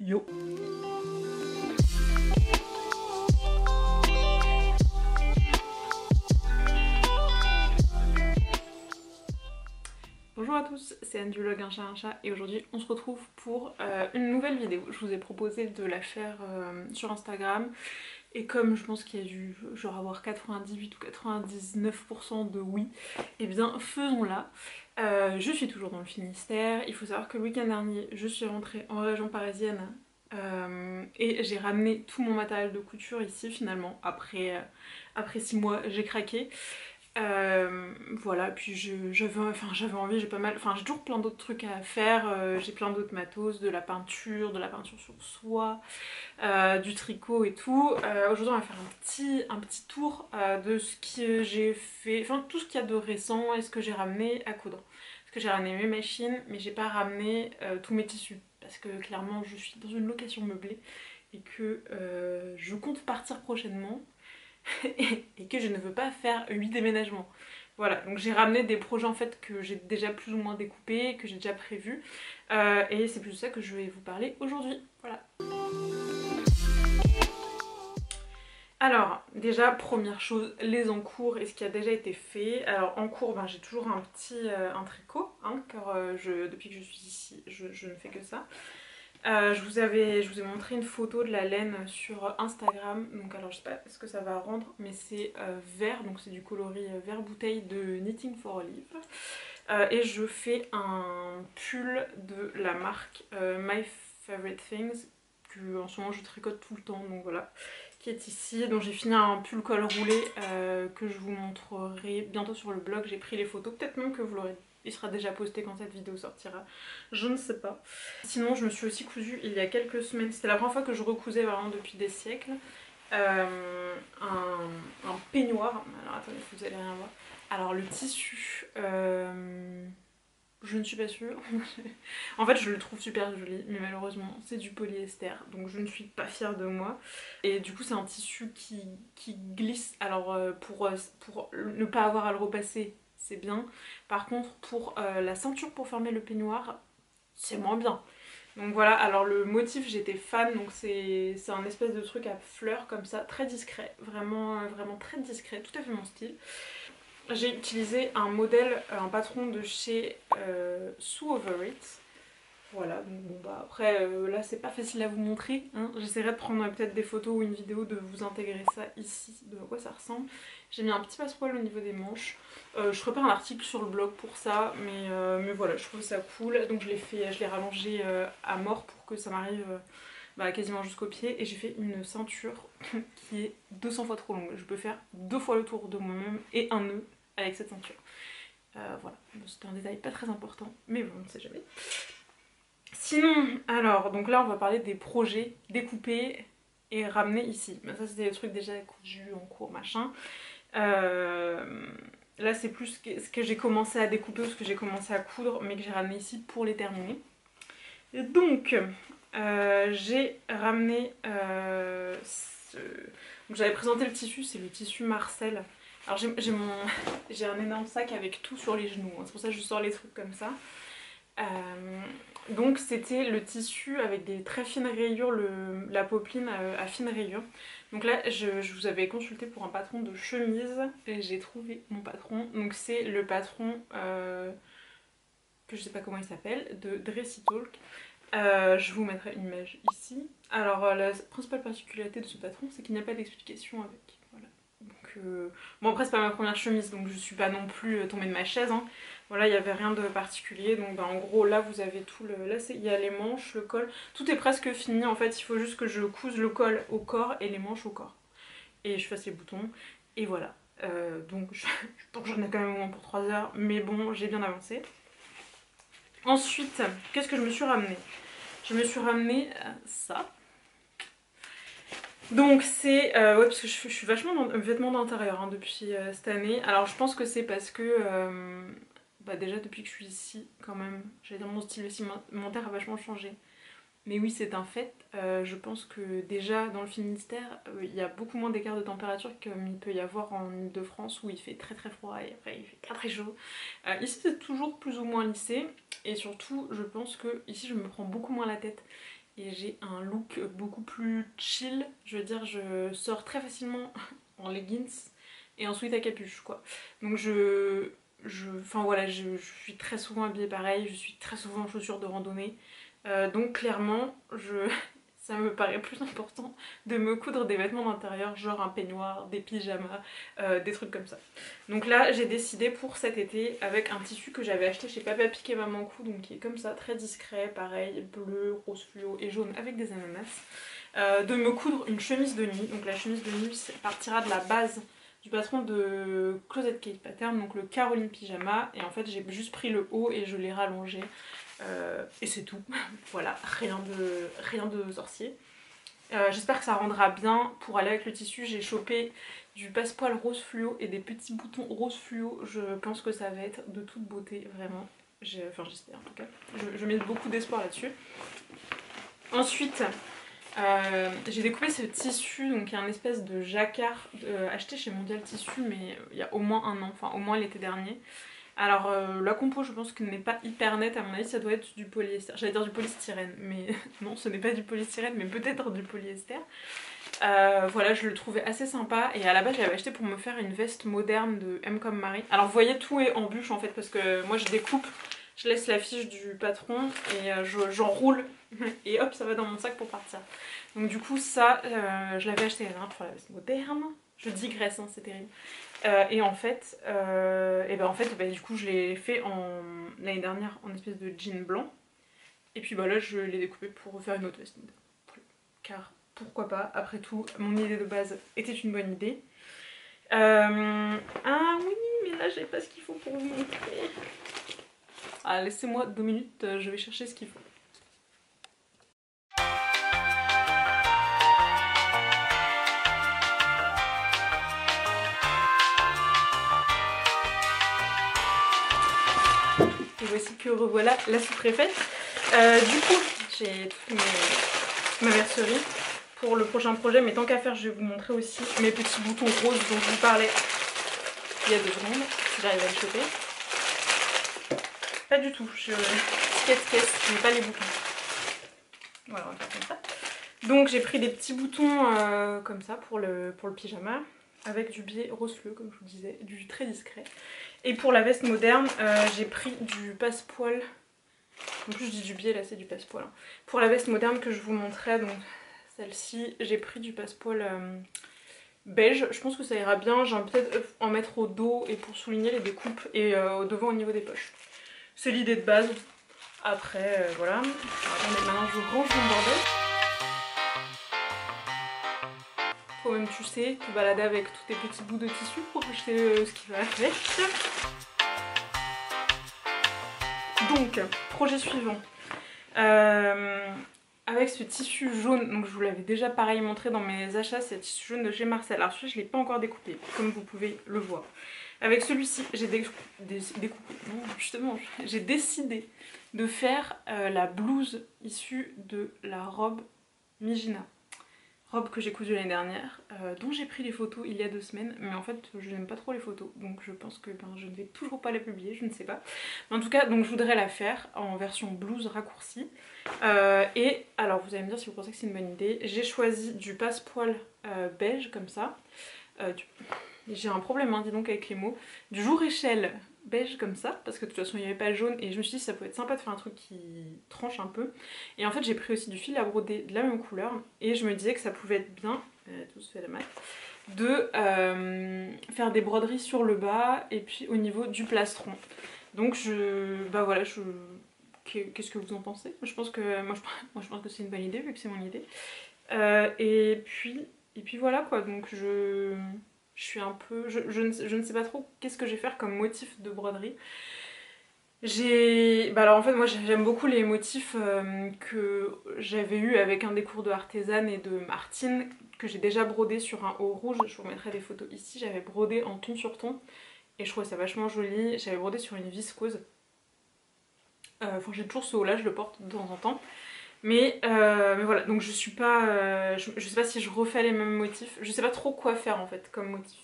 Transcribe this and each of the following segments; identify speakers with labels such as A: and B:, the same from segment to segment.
A: Yo. Bonjour à tous, c'est Anne du vlog Un chat et aujourd'hui on se retrouve pour une nouvelle vidéo. Je vous ai proposé de la faire sur Instagram et comme je pense qu'il y a dû genre avoir 98 ou 99% de oui, et bien faisons-la. Je suis toujours dans le Finistère, il faut savoir que le week-end dernier je suis rentrée en région parisienne et j'ai ramené tout mon matériel de couture ici finalement après 6 mois j'ai craqué. Voilà, puis j'avais envie, j'ai pas mal, j'ai toujours plein d'autres trucs à faire, j'ai plein d'autres matos, de la peinture sur soie, du tricot et tout. Aujourd'hui on va faire un petit tour de ce que j'ai fait, enfin tout ce qu'il y a de récent et ce que j'ai ramené à coudre. Parce que j'ai ramené mes machines, mais j'ai pas ramené tous mes tissus, parce que clairement je suis dans une location meublée et que je compte partir prochainement. Et que je ne veux pas faire 8 déménagements. Voilà, donc j'ai ramené des projets en fait que j'ai déjà plus ou moins découpés, que j'ai déjà prévus. Et c'est plus de ça que je vais vous parler aujourd'hui. Voilà. Alors, déjà, première chose, les encours et ce qui a déjà été fait. Alors, en cours, j'ai toujours un petit un tricot, hein, car depuis que je suis ici, je ne fais que ça. Je vous ai montré une photo de la laine sur Instagram, donc alors je sais pas ce que ça va rendre, mais c'est vert, donc c'est du coloris vert bouteille de Knitting for Olive. Et je fais un pull de la marque My Favorite Things, que en ce moment je tricote tout le temps, donc voilà, qui est ici. Donc j'ai fini un pull col roulé que je vous montrerai bientôt sur le blog, j'ai pris les photos, peut-être même que vous l'aurez. Il sera déjà posté quand cette vidéo sortira, je ne sais pas. Sinon je me suis aussi cousue il y a quelques semaines, c'était la première fois que je recousais vraiment depuis des siècles, un peignoir. Alors attendez, vous allez rien voir. Alors le tissu, je ne suis pas sûre. En fait je le trouve super joli, mais malheureusement c'est du polyester, donc je ne suis pas fière de moi. Et du coup c'est un tissu qui glisse, alors pour ne pas avoir à le repasser c'est bien. Par contre pour la ceinture pour fermer le peignoir, c'est moins bien. Donc voilà, alors le motif j'étais fan, donc c'est un espèce de truc à fleurs comme ça, très discret, vraiment, vraiment très discret, tout à fait mon style. J'ai utilisé un modèle, un patron de chez Sue Over It. Voilà, donc bon après là c'est pas facile à vous montrer, hein. J'essaierai de prendre peut-être des photos ou une vidéo de vous intégrer ça ici, de quoi ça ressemble. J'ai mis un petit passepoil au niveau des manches. Je ferai pas un article sur le blog pour ça, mais voilà, je trouve ça cool. Donc je l'ai rallongé à mort pour que ça m'arrive quasiment jusqu'au pied. Et j'ai fait une ceinture qui est 200 fois trop longue. Je peux faire 2 fois le tour de moi-même et un nœud avec cette ceinture. Voilà, c'est un détail pas très important, mais bon, on ne sait jamais. Sinon, alors, donc là on va parler des projets découpés et ramenés ici. Ça c'était des trucs déjà cousus en cours, machin. Là c'est plus ce que j'ai commencé à découper ou ce que j'ai commencé à coudre, mais que j'ai ramené ici pour les terminer. Et donc, j'ai ramené donc j'avais présenté le tissu, c'est le tissu Marcel. Alors j'ai un énorme sac avec tout sur les genoux, hein. C'est pour ça que je sors les trucs comme ça. Donc c'était le tissu avec des très fines rayures, la popeline à fines rayures. Donc là je vous avais consulté pour un patron de chemise et j'ai trouvé mon patron. Donc c'est le patron que je sais pas comment il s'appelle, de Dressy Talk. Je vous mettrai une image ici. Alors la principale particularité de ce patron c'est qu'il n'y a pas d'explication avec. Voilà. Donc, bon après c'est pas ma première chemise donc je suis pas non plus tombée de ma chaise, hein. Voilà, il n'y avait rien de particulier, donc en gros là vous avez tout le... Là il y a les manches, le col, tout est presque fini en fait, il faut juste que je couse le col au corps et les manches au corps. Et je fasse les boutons, et voilà. Donc je pense que j'en ai quand même au moins pour 3 heures, mais bon, j'ai bien avancé. Ensuite, qu'est-ce que je me suis ramené? Je me suis ramené ça. Donc c'est... ouais, parce que je suis vachement dans vêtements d'intérieur hein, depuis cette année. Alors je pense que c'est parce que... déjà depuis que je suis ici, quand même, j'allais dire mon style vestimentaire a vachement changé. Mais oui, c'est un fait. Je pense que déjà dans le Finistère, il y a beaucoup moins d'écart de température comme il peut y avoir en Ile-de-France où il fait très très froid et après il fait très très chaud. Ici c'est toujours plus ou moins lissé et surtout je pense que ici je me prends beaucoup moins la tête. et j'ai un look beaucoup plus chill. Je veux dire, je sors très facilement en leggings et en sweat à capuche quoi. Donc enfin voilà, je suis très souvent habillée pareil, je suis très souvent en chaussures de randonnée. Donc clairement, ça me paraît plus important de me coudre des vêtements d'intérieur, genre un peignoir, des pyjamas, des trucs comme ça. Donc là, j'ai décidé pour cet été, avec un tissu que j'avais acheté chez Papa Pique et Maman Cou, donc qui est comme ça, très discret, pareil, bleu, rose fluo et jaune avec des ananas, de me coudre une chemise de nuit. Donc la chemise de nuit partira de la base du patron de Closet Kate Pattern, donc le Caroline Pyjama, et en fait j'ai juste pris le haut et je l'ai rallongé. Et c'est tout, voilà, rien de sorcier. J'espère que ça rendra bien. Pour aller avec le tissu, j'ai chopé du passepoil rose fluo et des petits boutons rose fluo. Je pense que ça va être de toute beauté, vraiment. Enfin j'espère en tout cas. Je mets beaucoup d'espoir là-dessus. Ensuite, j'ai découpé ce tissu, donc il y a un espèce de jacquard acheté chez Mondial Tissu, mais il y a au moins un an, enfin au moins l'été dernier. Alors la compo je pense qu'elle n'est pas hyper nette, à mon avis ça doit être du polyester, j'allais dire du polystyrène, mais non ce n'est pas du polystyrène mais peut-être du polyester. Voilà, je le trouvais assez sympa et à la base je l'avais acheté pour me faire une veste moderne de M comme Marie. Alors vous voyez tout est en bûche en fait parce que moi je découpe, je laisse la fiche du patron et j'enroule et hop ça va dans mon sac pour partir. Donc du coup ça je l'avais acheté l'année dernière pour la veste moderne, je digresse hein, c'est terrible. Et en fait, du coup je l'ai fait l'année dernière en espèce de jean blanc. Et puis bah là je l'ai découpé pour faire une autre veste moderne. Car pourquoi pas, après tout, mon idée de base était une bonne idée. Ah oui, mais là j'ai pas ce qu'il faut pour vous montrer. Ah laissez-moi 2 minutes, je vais chercher ce qu'il faut. Et voici que revoilà la sous-préfète. Du coup, j'ai toute ma mercerie pour le prochain projet, mais tant qu'à faire, je vais vous montrer aussi mes petits boutons roses dont je vous parlais il y a 2 secondes, si j'arrive à les choper. Pas du tout, je n'ai pas les boutons. Voilà, on va faire comme ça. Donc j'ai pris des petits boutons comme ça pour le pyjama, avec du biais rose fluo, comme je vous disais, du très discret. Et pour la veste moderne, j'ai pris du passepoil. En plus je dis du biais, là c'est du passepoil. Hein. Pour la veste moderne que je vous montrais, donc celle-ci, j'ai pris du passepoil beige. Je pense que ça ira bien. J'ai peut-être en mettre au dos et pour souligner les découpes et au devant au niveau des poches. C'est l'idée de base. Après, voilà. Alors, attendez, maintenant je range mon bordel. Faut même, tu sais, te balader avec tous tes petits bouts de tissu pour acheter ce qui va avec. Donc, projet suivant. Avec ce tissu jaune, donc je vous l'avais déjà pareil montré dans mes achats, c'est le tissu jaune de chez Marcel. Alors celui-là je ne l'ai pas encore découpé, comme vous pouvez le voir. Avec celui-ci, j'ai décidé de faire la blouse issue de la robe Mijina. Robe que j'ai cousue l'année dernière, dont j'ai pris les photos il y a 2 semaines, mais en fait je n'aime pas trop les photos, donc je pense que je ne vais toujours pas les publier, je ne sais pas. Mais en tout cas, donc je voudrais la faire en version blouse raccourcie. Et alors vous allez me dire si vous pensez que c'est une bonne idée, j'ai choisi du passepoil beige comme ça. J'ai un problème, hein, dis donc avec les mots. Du jour échelle beige comme ça, parce que de toute façon il n'y avait pas le jaune et je me suis dit ça pouvait être sympa de faire un truc qui tranche un peu. Et en fait j'ai pris aussi du fil à broder de la même couleur et je me disais que ça pouvait être bien, tout se fait la maths, de faire des broderies sur le bas et puis au niveau du plastron. Donc bah voilà, qu'est-ce que vous en pensez? Je pense que moi je pense que c'est une bonne idée vu que c'est mon idée. Et puis voilà quoi, donc je suis un peu... Je ne sais pas trop qu'est-ce que je vais faire comme motif de broderie. alors en fait moi j'aime beaucoup les motifs que j'avais eu avec un des cours de artisane et de Martine, que j'ai déjà brodé sur un haut rouge. Je vous remettrai des photos ici. J'avais brodé en ton sur ton et je trouvais ça vachement joli. J'avais brodé sur une viscose. Enfin j'ai toujours ce haut là, je le porte de temps en temps. Mais voilà, donc je sais pas si je refais les mêmes motifs. Je sais pas trop quoi faire en fait comme motif.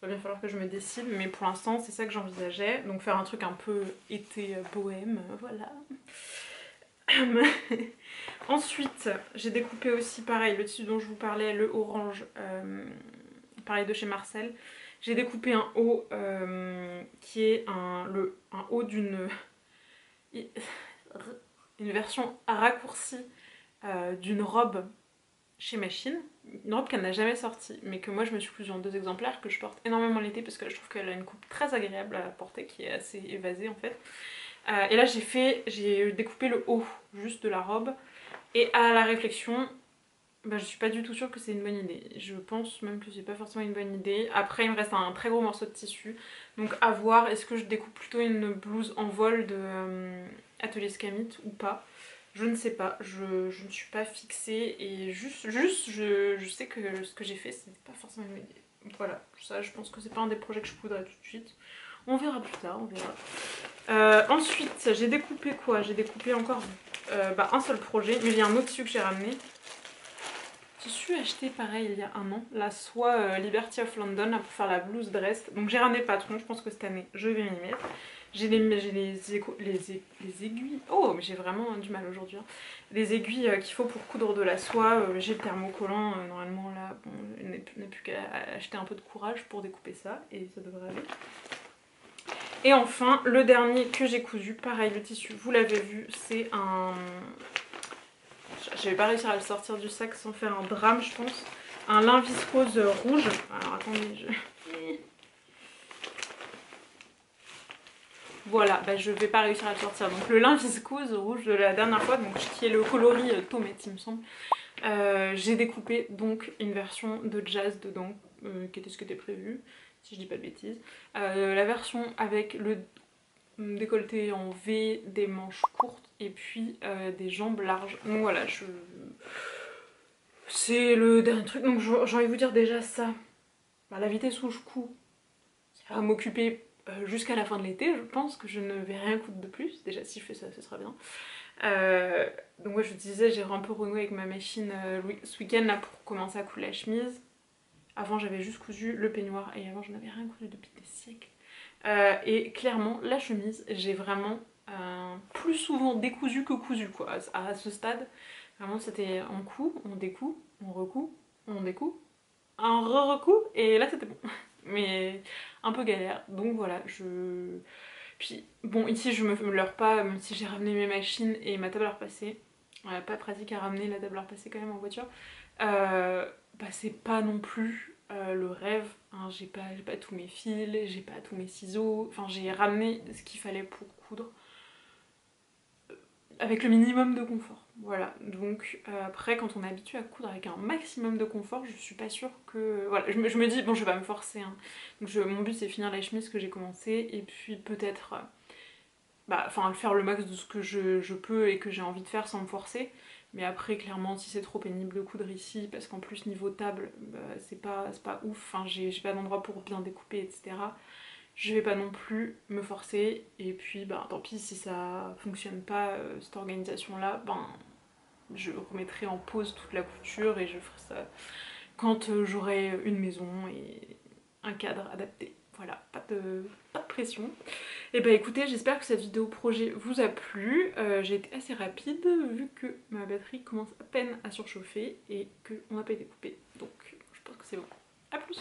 A: Il va bien falloir que je me décide, mais pour l'instant c'est ça que j'envisageais. Donc faire un truc un peu été bohème, voilà. Ensuite, j'ai découpé aussi pareil le tissu dont je vous parlais, le orange, pareil de chez Marcel. J'ai découpé un haut qui est un haut d'une une version raccourcie d'une robe chez Machine, une robe qu'elle n'a jamais sortie, mais que moi je me suis cousue en 2 exemplaires, que je porte énormément l'été parce que je trouve qu'elle a une coupe très agréable à porter, qui est assez évasée en fait. Et là j'ai découpé le haut juste de la robe, et à la réflexion, bah, je suis pas du tout sûre que c'est une bonne idée. Je pense même que c'est pas forcément une bonne idée. Après il me reste un très gros morceau de tissu, donc à voir, est-ce que je découpe plutôt une blouse en vol de Atelier Scamit ou pas. Je ne sais pas, je ne suis pas fixée et juste je sais que ce que j'ai fait c'est pas forcément une bonne idée. Voilà, ça je pense que c'est pas un des projets que je coudrais tout de suite. On verra plus tard, on verra. Ensuite j'ai découpé quoi? J'ai découpé encore un seul projet, mais il y a un autre tissu que j'ai ramené. Tissu acheté pareil il y a un an, la soie Liberty of London là, pour faire la blouse dress. Donc j'ai ramené le patron, je pense que cette année je vais m'y mettre. J'ai les aiguilles. Oh, mais j'ai vraiment du mal aujourd'hui. Hein. Les aiguilles qu'il faut pour coudre de la soie. J'ai le thermocollant. Normalement, là, bon, il n'a plus qu'à acheter un peu de courage pour découper ça. Et ça devrait aller. Et enfin, le dernier que j'ai cousu. Pareil, le tissu, vous l'avez vu, c'est un... Je vais pas réussir à le sortir du sac sans faire un drame, je pense. Un lin viscose rouge. Alors, attendez, Voilà, bah, je vais pas réussir à le sortir. Donc le lin viscose rouge de la dernière fois, donc, qui est le coloris Tomette il me semble. J'ai découpé donc une version de jazz dedans, qui était ce qui était prévu, si je dis pas de bêtises. La version avec le décolleté en V, des manches courtes et puis des jambes larges. Donc voilà, c'est le dernier truc. Donc j'ai envie de vous dire déjà ça. Bah, la vitesse où je couds, ça va m'occuper jusqu'à la fin de l'été, je pense que je ne vais rien coudre de plus. Déjà, si je fais ça, ce sera bien. Donc, moi, je vous disais, j'ai un peu renoué avec ma machine ce week-end là pour commencer à coudre la chemise. Avant, j'avais juste cousu le peignoir et avant, je n'avais rien cousu depuis des siècles. Et clairement, la chemise, j'ai vraiment plus souvent décousu que cousu quoi. À ce stade, vraiment, c'était on coud, on découd, on recoud, on découd, un re-recoup et là, c'était bon. Mais un peu galère. Donc voilà, Puis bon, ici je me leurre pas, même si j'ai ramené mes machines et ma table à repasser. Pas pratique à ramener la table à repasser quand même en voiture. Bah c'est pas non plus le rêve. Hein. J'ai pas tous mes fils, j'ai pas tous mes ciseaux. Enfin j'ai ramené ce qu'il fallait pour coudre. Avec le minimum de confort. Voilà, donc après quand on est habitué à coudre avec un maximum de confort, je suis pas sûre que... Voilà, je me dis, bon je vais pas me forcer, hein. Donc mon but c'est finir la chemise que j'ai commencé et puis peut-être... faire le max de ce que je peux et que j'ai envie de faire sans me forcer. Mais après clairement si c'est trop pénible de coudre ici, parce qu'en plus niveau table, bah, c'est pas ouf, enfin, j'ai pas d'endroit pour bien découper etc. Je vais pas non plus me forcer et puis bah tant pis si ça fonctionne pas cette organisation là, ben je remettrai en pause toute la couture et je ferai ça quand j'aurai une maison et un cadre adapté. Voilà, pas de pression. Et bah écoutez, j'espère que cette vidéo projet vous a plu. J'ai été assez rapide vu que ma batterie commence à peine à surchauffer et qu'on n'a pas été coupé. Donc je pense que c'est bon. A plus!